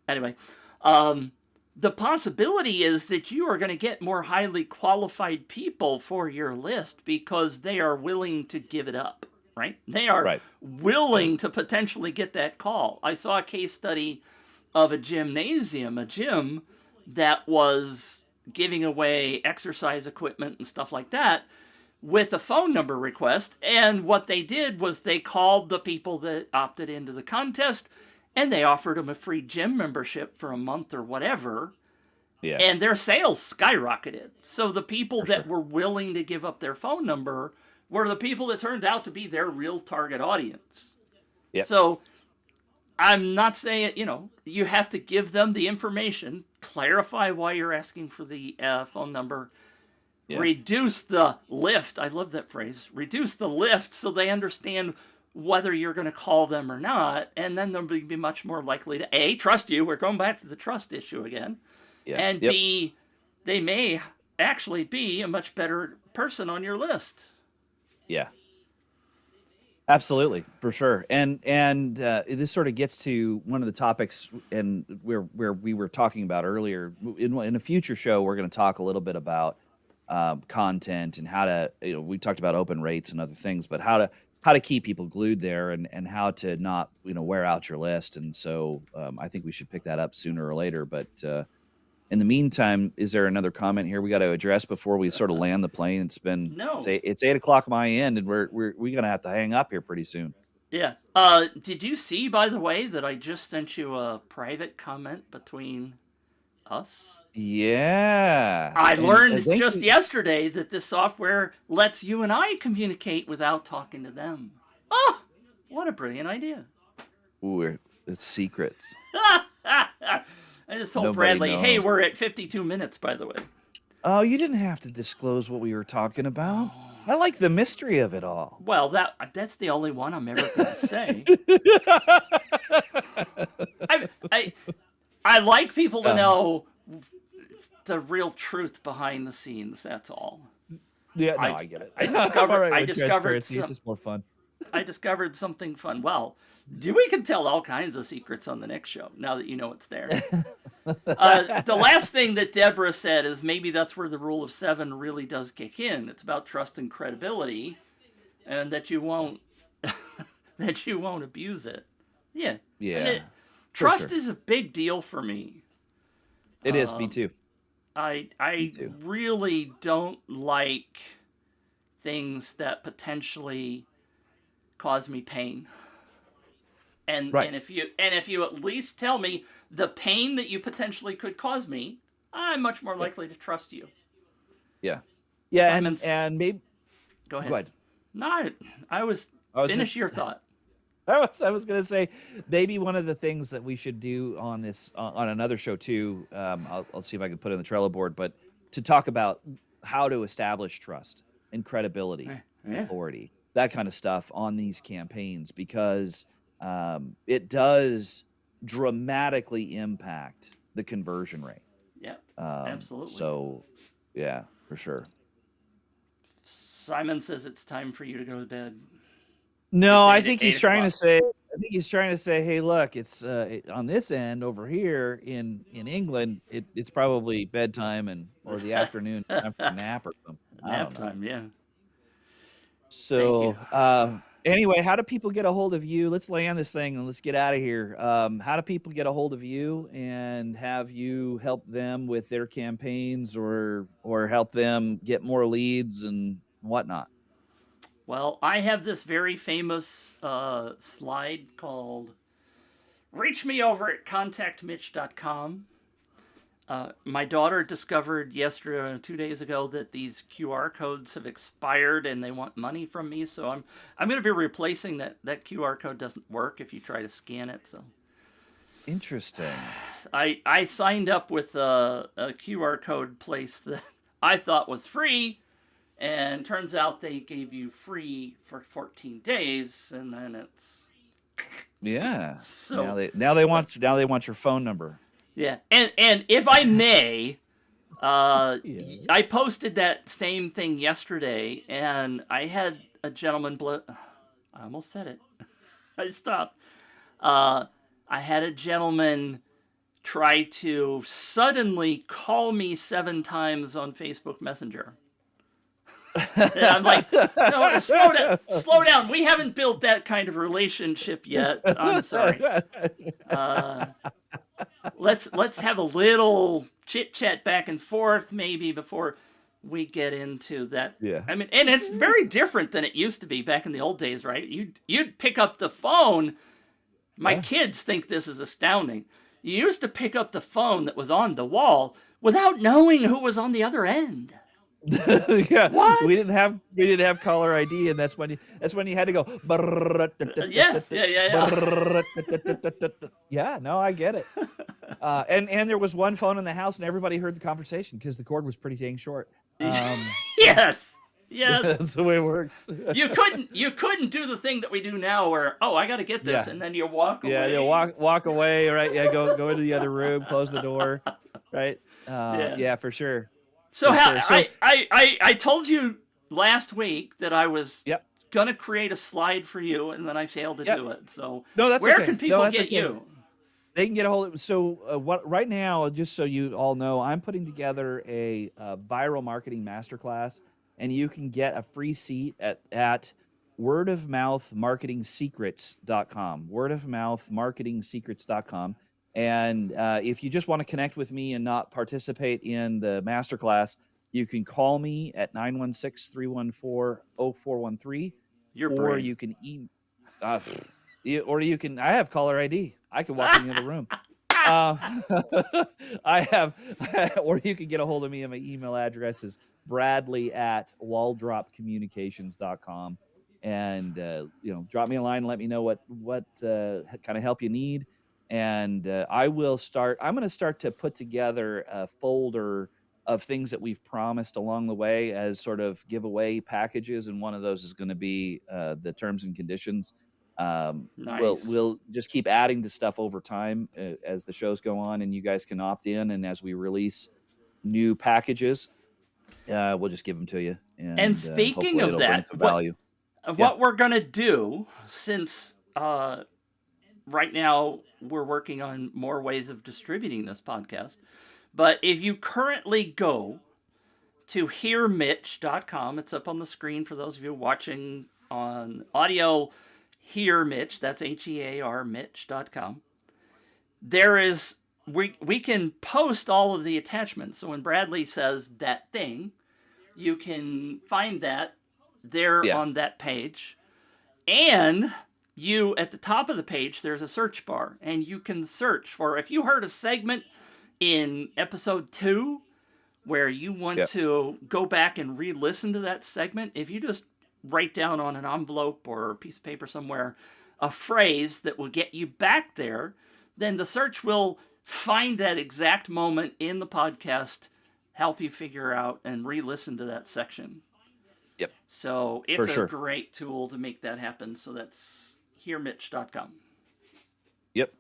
Anyway, the possibility is that you are going to get more highly qualified people for your list because they are willing to give it up, right? They are willing to potentially get that call. I saw a case study of a gym that was giving away exercise equipment and stuff like that with a phone number request. And what they did was they called the people that opted into the contest and they offered them a free gym membership for a month or whatever. Yeah. And their sales skyrocketed. So the people that were willing to give up their phone number were the people that turned out to be their real target audience. Yep. So I'm not saying, you have to give them the information, clarify why you're asking for the phone number, reduce the lift. I love that phrase. Reduce the lift so they understand whether you're going to call them or not. And then they'll be much more likely to A, trust you. We're going back to the trust issue again. Yeah. And B, they may actually be a much better person on your list. Yeah. Absolutely, for sure. And this sort of gets to one of the topics and where we were talking about earlier. In a future show, we're going to talk a little bit about content and how to, we talked about open rates and other things, but how to keep people glued there and how to not, wear out your list. And so I think we should pick that up sooner or later. But in the meantime, is there another comment here we got to address before we sort of land the plane? It's been it's 8:00 my end, and we're gonna have to hang up here pretty soon. Yeah. Did you see, by the way, that I just sent you a private comment between us? Yeah. I learned just yesterday that this software lets you and I communicate without talking to them. Oh, what a brilliant idea. Ooh, it's secrets. I just told Bradley, hey, we're at 52 minutes, by the way. Oh, you didn't have to disclose what we were talking about. I like the mystery of it all. Well, that's the only one I'm ever going to say. I like people to know the real truth behind the scenes, that's all. Yeah, no, I get it. I discovered it's just more fun. I discovered something fun. Well, we can tell all kinds of secrets on the next show, now that you know it's there. The last thing that Deborah said is maybe that's where the rule of 7 really does kick in. It's about trust and credibility, and that you won't abuse it. Yeah. Yeah. I mean, trust is a big deal for me. It is, me too. I really don't like things that potentially cause me pain. And if you at least tell me the pain that you potentially could cause me, I'm much more likely to trust you. Yeah. Yeah, and maybe Go ahead. No, finish your thought. I was going to say maybe one of the things that we should do on this on another show too. I'll see if I can put it in the Trello board, but to talk about how to establish trust and credibility, authority, that kind of stuff on these campaigns, because it does dramatically impact the conversion rate. Yeah. Absolutely. So, yeah, for sure. Simon says it's time for you to go to bed. No, It's I eight think eight he's trying to o'clock. say. I think he's trying to say, "Hey, look, it's on this end over here in England. It's probably bedtime and or the afternoon time for a nap or something. I Nap don't know." time, yeah. Thank you. So, anyway, how do people get a hold of you? Let's land this thing and let's get out of here. How do people get a hold of you and have you help them with their campaigns or help them get more leads and whatnot? Well, I have this very famous slide called Reach Me Over at contactmitch.com. My daughter discovered yesterday, 2 days ago, that these QR codes have expired and they want money from me. So I'm going to be replacing that. That QR code doesn't work if you try to scan it. So Interesting. I signed up with a QR code place that I thought was free, and turns out they gave you free for 14 days, and then it's Yeah. so Now they want your phone number. yeah. And if I may, Yeah. I posted that same thing yesterday, and I had a gentleman. I almost said it. I stopped. Uh, I had a gentleman try to suddenly call me 7 times on Facebook Messenger. And I'm like, no, slow down, slow down. We haven't built that kind of relationship yet. I'm sorry. Uh, let's have a little chit chat back and forth maybe before we get into that. Yeah. I mean, and it's very different than it used to be back in the old days, right? You'd pick up the phone. My Yeah. kids think this is astounding. You used to pick up the phone that was on the wall without knowing who was on the other end. Yeah, What? we didn't have caller ID, and that's when you had to go. Yeah, yeah, yeah, Yeah, no, I get it. And there was one phone in the house, and everybody heard the conversation because the cord was pretty dang short. yeah. Yes, yes. That's the way it works. You couldn't do the thing that we do now, where I got to get this, Yeah, and then you walk yeah, away. walk away, right? Yeah, go into the other room, close the door, right? Yeah. Yeah, for sure, So for how sure. So, I told you last week that I was yep, gonna create a slide for you, and then I failed to yep. do it. So No, that's where okay. can No, people that's get okay. you? They can get a hold of. So what right now, just so you all know, I'm putting together a viral marketing masterclass, and you can get a free seat at wordofmouthmarketingsecrets.com. Wordofmouthmarketingsecrets.com. And if you just want to connect with me and not participate in the masterclass, you can call me at 916-314-0413, You're or brave. you can uh, or you can. I have caller ID. I can walk in the other room. Uh, I have, or you can get a hold of me. And my email address is bradley@walldropcommunications.com. And drop me a line and let me know what kind of help you need. And I'm going to start to put together a folder of things that we've promised along the way as sort of giveaway packages, and one of those is going to be the terms and conditions. Nice. We'll just keep adding to stuff over time as the shows go on, and you guys can opt in. And as we release new packages, we'll just give them to you, And and speaking hopefully of it'll bring that, some value. Yeah, what we're gonna do, since right now we're working on more ways of distributing this podcast, but if you currently go to hearmitch.com, it's up on the screen for those of you watching on audio. Hear Mitch, that's HEAR Mitch.com. There is we can post all of the attachments. So when Bradley says that thing, you can find that there yeah, on that page. And you, at the top of the page, there's a search bar, and you can search for, if you heard a segment in episode 2 where you want yeah, to go back and re-listen to that segment, if you just write down on an envelope or a piece of paper somewhere a phrase that will get you back there, then the search will find that exact moment in the podcast, help you figure out and re-listen to that section. yep, So for it's a sure. great tool to make that happen. So that's hearmitch.com. Yep.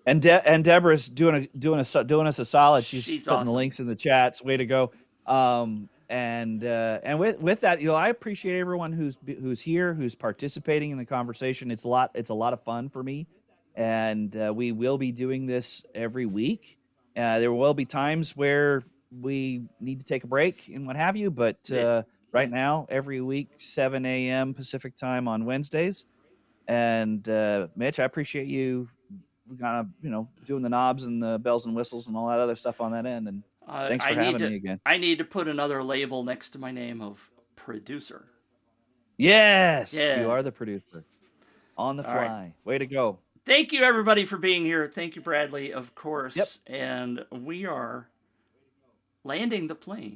And Deborah's doing us a solid. She's She's putting the awesome. links in the chats. Way to go. And with that, I appreciate everyone who's here, who's participating in the conversation. It's a lot of fun for me, and we will be doing this every week. There will be times where we need to take a break and what have you, but Yeah. right now, every week, 7 a.m. Pacific time on Wednesdays. And Mitch, I appreciate you kind of doing the knobs and the bells and whistles and all that other stuff on that end. And thanks I for need having to me again. I need to put another label next to my name of producer. Yes, you Yeah. are the producer on the All right. fly. Way to go. Thank you everybody for being here. Thank you, Bradley, of Yep. course. And we are landing the plane.